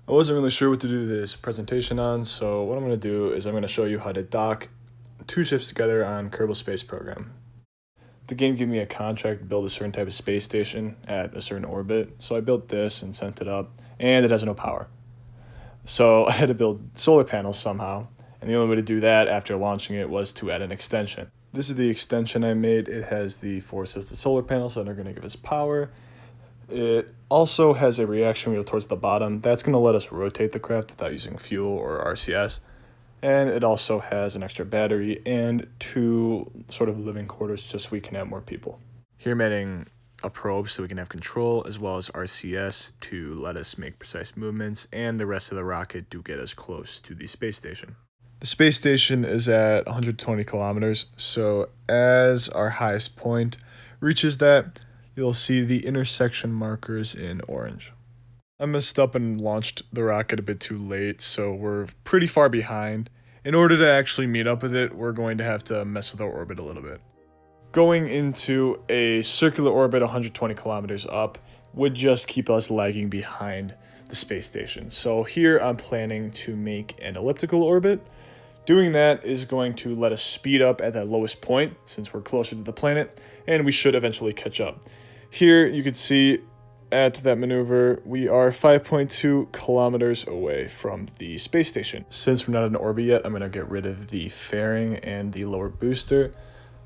I wasn't really sure what to do this presentation on, so what I'm going to do is I'm going to show you how to dock two ships together on Kerbal Space Program. The game gave me a contract to build a certain type of space station at a certain orbit, so I built this and sent it up, and it has no power. So I had to build solar panels somehow, and the only way to do that after launching it was to add an extension. This is the extension I made. It has the four assisted solar panels that are going to give us power. It also has a reaction wheel towards the bottom. That's going to let us rotate the craft without using fuel or RCS. And it also has an extra battery and two sort of living quarters just so we can have more people. Here I'm adding a probe so we can have control, as well as RCS to let us make precise movements, and the rest of the rocket to get us close to the space station. The space station is at 120 kilometers, so as our highest point reaches that, you'll see the intersection markers in orange. I messed up and launched the rocket a bit too late, so we're pretty far behind. In order to actually meet up with it, we're going to have to mess with our orbit a little bit. Going into a circular orbit 120 kilometers up would just keep us lagging behind the space station. So here I'm planning to make an elliptical orbit. Doing that is going to let us speed up at that lowest point since we're closer to the planet, and we should eventually catch up. Here you can see at that maneuver, we are 5.2 kilometers away from the space station. Since we're not in orbit yet, I'm going to get rid of the fairing and the lower booster.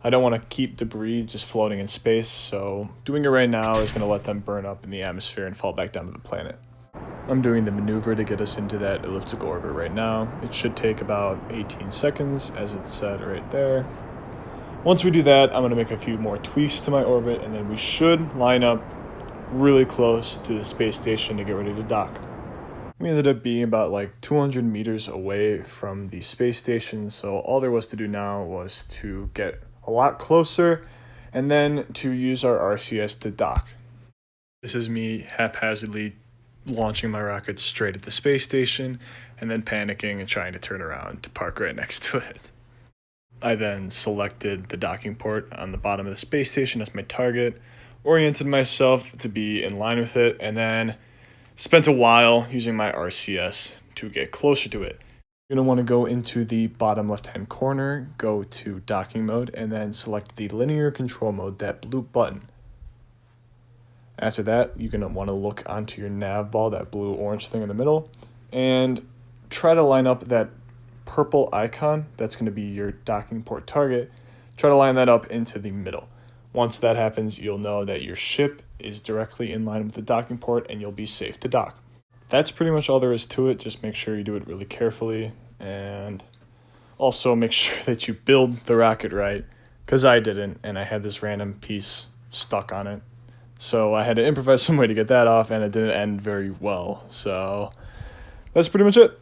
I don't want to keep debris just floating in space, so doing it right now is going to let them burn up in the atmosphere and fall back down to the planet. I'm doing the maneuver to get us into that elliptical orbit right now. It should take about 18 seconds, as it's said right there. Once we do that, I'm going to make a few more tweaks to my orbit, and then we should line up really close to the space station to get ready to dock. We ended up being about like 200 meters away from the space station, so all there was to do now was to get a lot closer and then to use our RCS to dock. This is me haphazardly launching my rocket straight at the space station and then panicking and trying to turn around to park right next to it. I then selected the docking port on the bottom of the space station as my target, oriented myself to be in line with it, and then spent a while using my RCS to get closer to it. You're going to want to go into the bottom left-hand corner, go to docking mode, and then select the linear control mode, that blue button. After that, you're going to want to look onto your nav ball, that blue-orange thing in the middle, and try to line up that purple icon. That's going to be your docking port target. Try to line that up into the middle. Once that happens, you'll know that your ship is directly in line with the docking port and you'll be safe to dock. That's pretty much all there is to it. Just make sure you do it really carefully, and also make sure that you build the rocket right, because I didn't, and I had this random piece stuck on it. So I had to improvise some way to get that off, and it didn't end very well. So that's pretty much it.